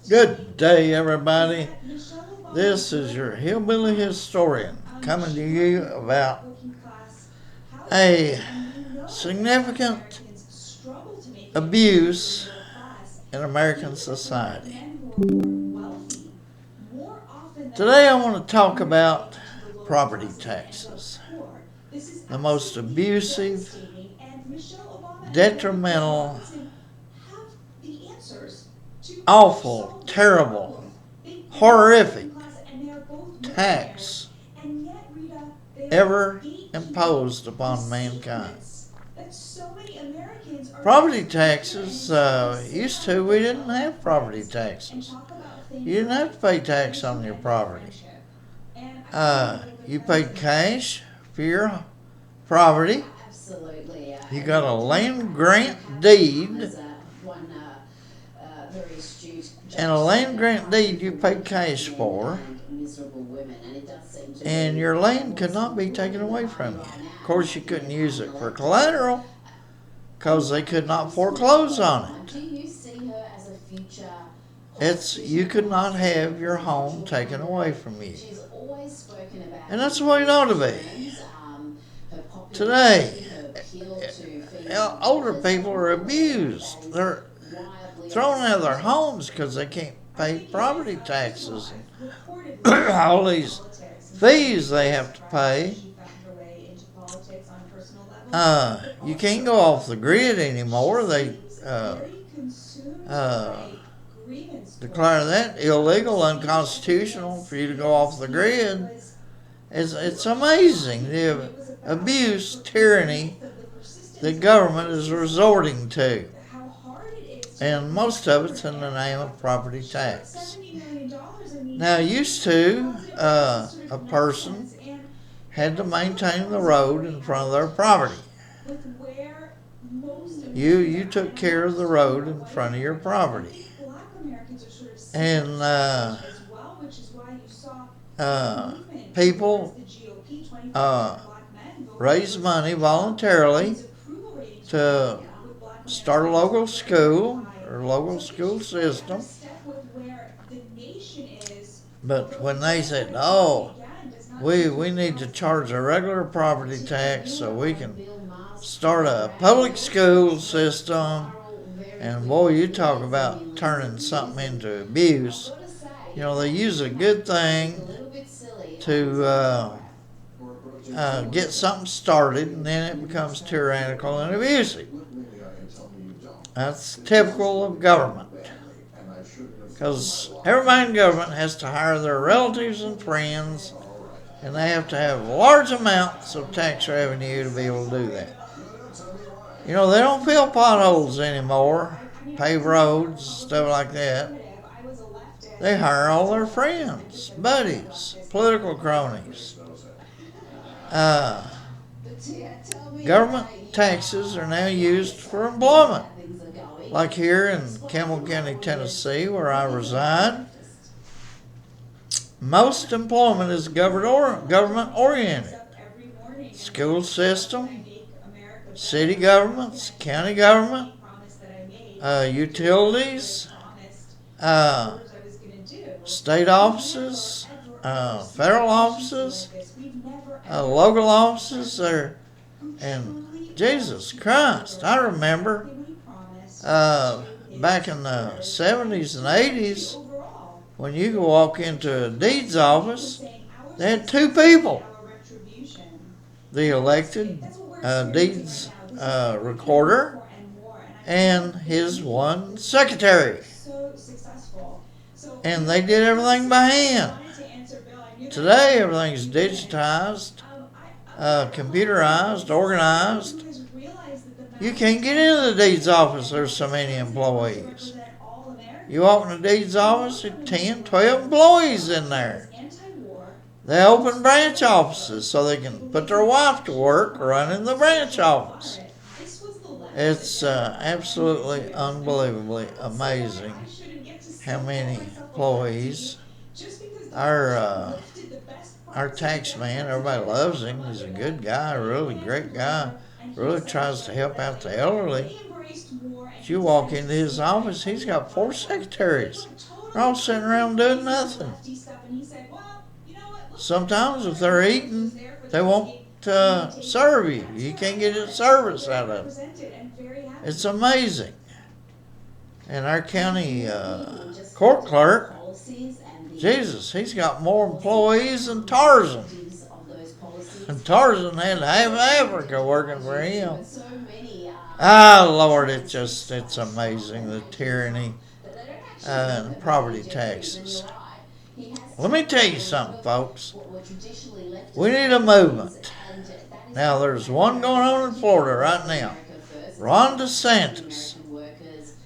Good day, everybody. This is your hillbilly historian coming to you about a significant abuse in American society. Today, I want to talk about property taxes, the most abusive, detrimental, awful, terrible, horrific tax ever imposed upon mankind. Property taxes, we didn't have property taxes. You didn't have to pay tax on your property. You paid cash for your property. You got a land grant deed. And a land grant deed you paid cash for, and your land could not be taken away from you. Of course, you couldn't use it for collateral because they could not foreclose on it. You could not have your home taken away from you. And that's the way it ought to be. Today, older people are abused. They're thrown out of their homes because they can't pay property taxes and all these fees they have to pay. You can't go off the grid anymore. They declare that illegal, unconstitutional for you to go off the grid. It's amazing the abuse, tyranny the government is resorting to. And most of it's in the name of property tax. Now, used to, a person had to maintain the road in front of their property. You took care of the road in front of your property. And people raised money voluntarily to start a local school or local school system. But when they said, we need to charge a regular property tax so we can start a public school system, and boy, you talk about turning something into abuse. You know, they use a good thing to get something started, and then it becomes tyrannical and abusive. That's typical of government, because everybody in government has to hire their relatives and friends, and they have to have large amounts of tax revenue to be able to do that. You know, they don't fill potholes anymore, pave roads, stuff like that. They hire all their friends, buddies, political cronies. Government taxes are now used for employment. Like here in Campbell County, Tennessee, where I reside, most employment is government-oriented. School system, city governments, county government, utilities, state offices, federal offices, local offices. And Jesus Christ, I remember back in the 70s and 80s, when you could walk into a deeds office, they had two people: the elected deeds recorder and his one secretary. And they did everything by hand. Today, everything's digitized, computerized, organized. You can't get into the deeds office, there's so many employees. You walk in the deeds office, there's 10, 12 employees in there. They open branch offices so they can put their wife to work running the branch office. It's absolutely unbelievably amazing how many employees. Our tax man, everybody loves him. He's a good guy, a really great guy. Really tries to help out the elderly. But you walk into his office, he's got 4 secretaries. They're all sitting around doing nothing. Sometimes if they're eating, they won't serve you. You can't get a service out of them. It's amazing. And our county court clerk, Jesus, he's got more employees than Tarzan. And Tarzan had half Africa working for him. Ah, Lord, it's amazing, the tyranny and property taxes. Let me tell you something, folks. We need a movement. Now, there's one going on in Florida right now. Ron DeSantis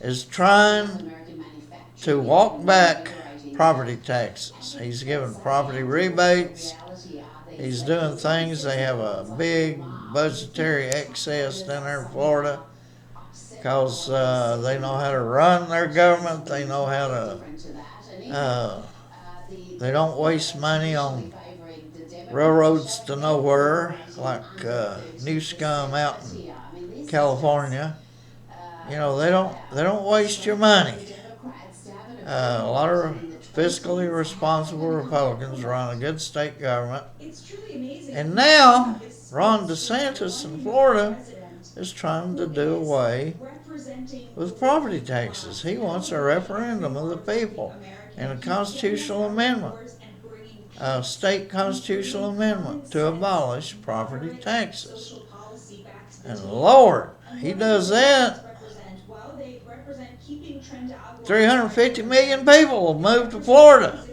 is trying to walk back property taxes. He's giving property rebates. He's doing things. They have a big budgetary excess down there in Florida because they know how to run their government. They know how to, they don't waste money on railroads to nowhere like New Scum out in California. You know, they don't waste your money. A lot of fiscally responsible Republicans run a good state government. And now Ron DeSantis in Florida is trying to do away with property taxes. He wants a referendum of the people and a constitutional amendment, a state constitutional amendment to abolish property taxes. And Lord, he does that, 350 million people will move to Florida.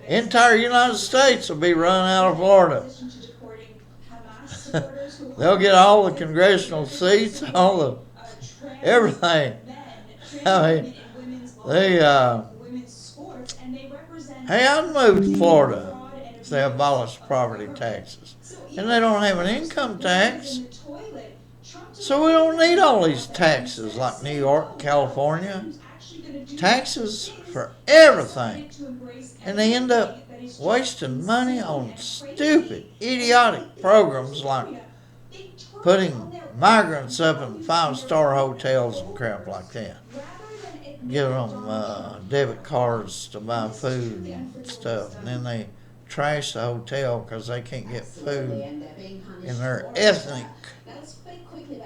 Entire United States will be run out of Florida. They'll get all the congressional seats, all the everything. I mean, they hey, I'd move to Florida if they abolished property taxes. And they don't have an income tax. So we don't need all these taxes like New York, California. Taxes for everything. And they end up wasting money on stupid, idiotic programs like putting migrants up in 5-star hotels and crap like that. Giving them debit cards to buy food and stuff. And then they trash the hotel because they can't get food in their ethnic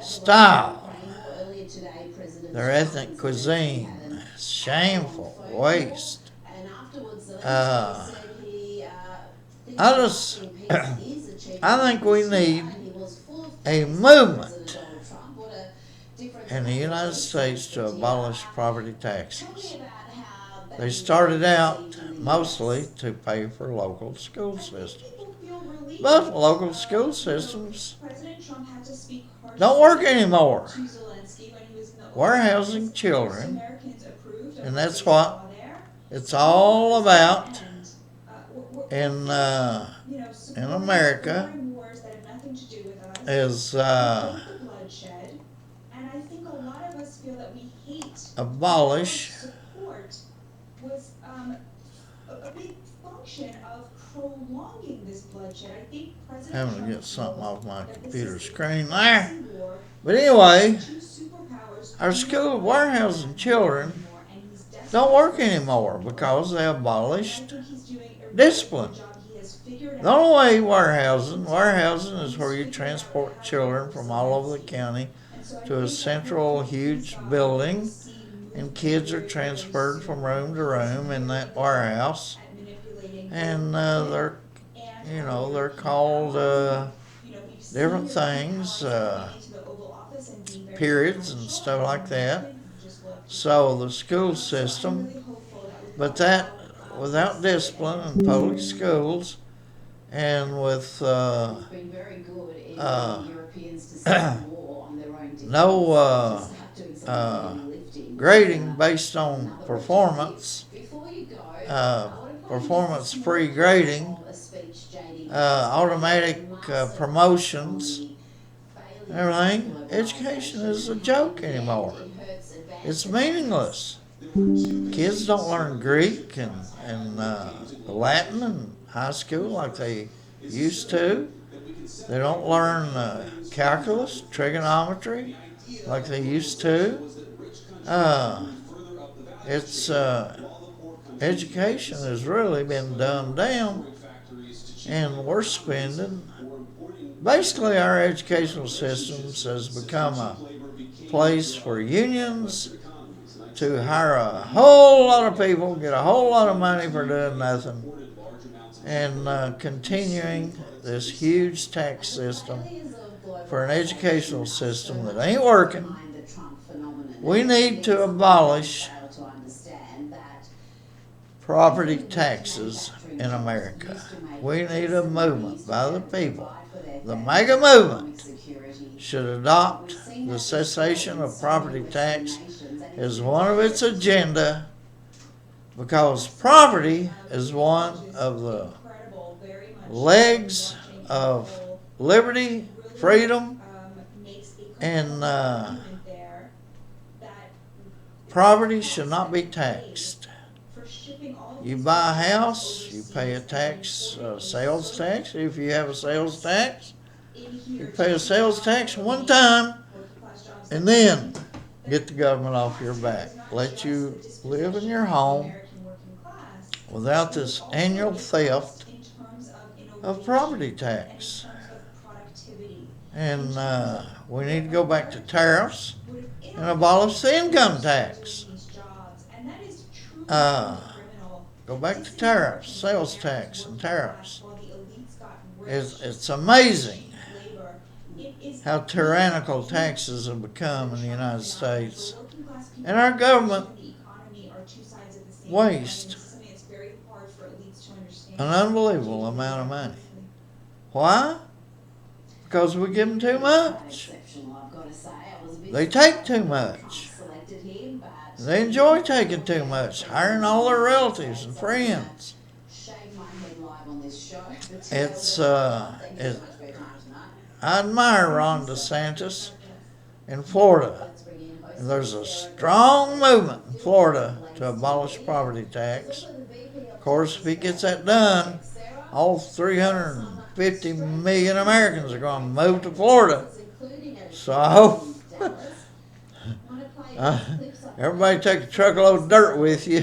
style. Their ethnic cuisine. Shameful. Waste. I think we need a movement in the United States to abolish property taxes. They started out mostly to pay for local school systems. But local school systems don't work anymore. Warehousing children, and that's what it's all about in America, is abolish having to get something off my computer screen there. But anyway, our school warehousing children don't work anymore because they abolished discipline. The only way warehousing is where you transport children from all over the county to a central huge building, and kids are transferred from room to room in that warehouse, and they're called different things, periods and stuff like that. So the school system, but that without discipline in public schools, and with no grading based on performance, performance-free grading, automatic promotions, everything. Education is a joke anymore. It's meaningless. Kids don't learn Greek and Latin in high school like they used to. They don't learn calculus, trigonometry, like they used to. Uh, it's education has really been dumbed down, and we're spending. Basically, our educational systems has become a place for unions to hire a whole lot of people, get a whole lot of money for doing nothing, and continuing this huge tax system for an educational system that ain't working. We need to abolish property taxes in America. We need a movement by the people. The mega movement should adopt the cessation of property tax as one of its agenda, because property is one of the legs of liberty, freedom, and property should not be taxed. You buy a house, you pay a tax, sales tax. If you have a sales tax, you pay a sales tax one time, and then get the government off your back. Let you live in your home without this annual theft of property tax. And we need to go back to tariffs and abolish the income tax. Go back to tariffs, sales tax and tariffs. It's amazing how tyrannical taxes have become in the United States. And our government wastes an unbelievable amount of money. Why? Because we give them too much. They take too much. They enjoy taking too much, hiring all their relatives and friends. I admire Ron DeSantis in Florida. And there's a strong movement in Florida to abolish property tax. Of course, if he gets that done, all 350 million Americans are going to move to Florida. So I hope everybody take a truckload of dirt with you.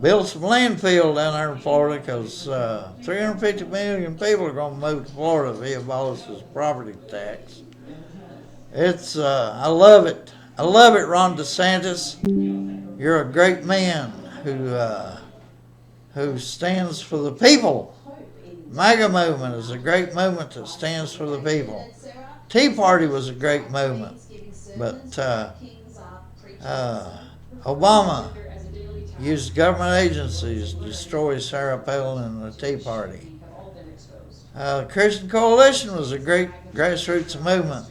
Build some landfill down there in Florida, because 350 million people are going to move to Florida if he abolishes property tax. I love it. I love it, Ron DeSantis. You're a great man who stands for the people. MAGA movement is a great movement that stands for the people. Tea Party was a great movement, but Obama used government agencies to destroy Sarah Palin and the Tea Party. The Christian Coalition was a great grassroots movement.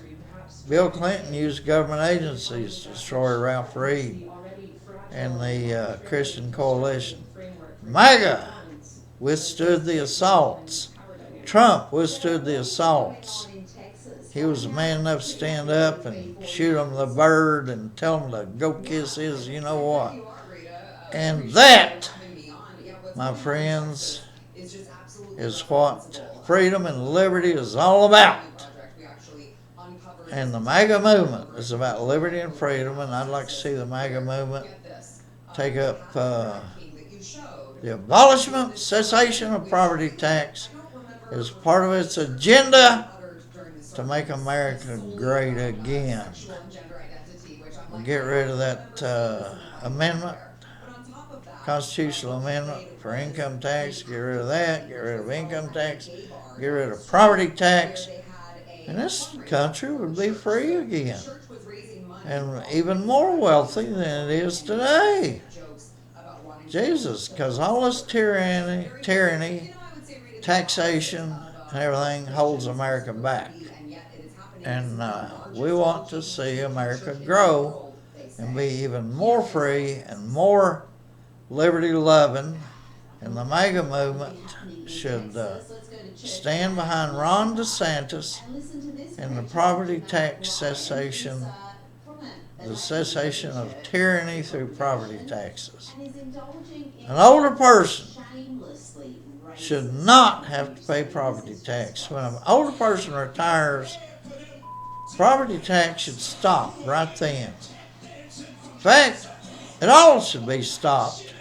Bill Clinton used government agencies to destroy Ralph Reed and the Christian Coalition. MAGA withstood the assaults. Trump withstood the assaults. He was man enough to stand up and shoot him the bird and tell him to go kiss his you know what. And that, my friends, is what freedom and liberty is all about. And the MAGA movement is about liberty and freedom, and I'd like to see the MAGA movement take up the abolishment, cessation of property tax as part of its agenda to make America great again. Get rid of that amendment, constitutional amendment for income tax. Get rid of that. Get rid of income tax. Get rid of property tax. And this country would be free again, and even more wealthy than it is today. Jesus, because all this tyranny, taxation, and everything holds America back. And we want to see America grow and be even more free and more liberty-loving. And the MAGA movement should stand behind Ron DeSantis and the property tax cessation, the cessation of tyranny through property taxes. An older person should not have to pay property tax. When an older person retires, Property tax should stop right then. In fact, it all should be stopped.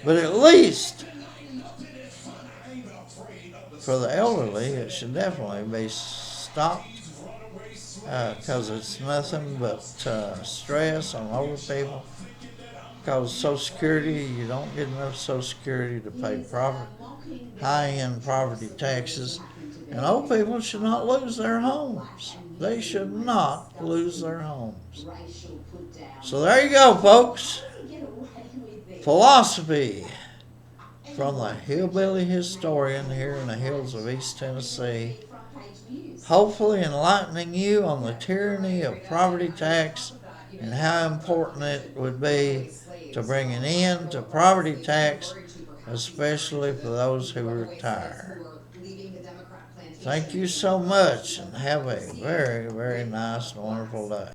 But at least for the elderly, it should definitely be stopped because it's nothing but stress on older people. Because Social Security, you don't get enough Social Security to pay high-end property taxes. And old people should not lose their homes. They should not lose their homes. So there you go, folks. Philosophy from the hillbilly historian here in the hills of East Tennessee. Hopefully enlightening you on the tyranny of property tax and how important it would be to bring an end to property tax, especially for those who retire. Thank you so much and have a very, very nice and wonderful day.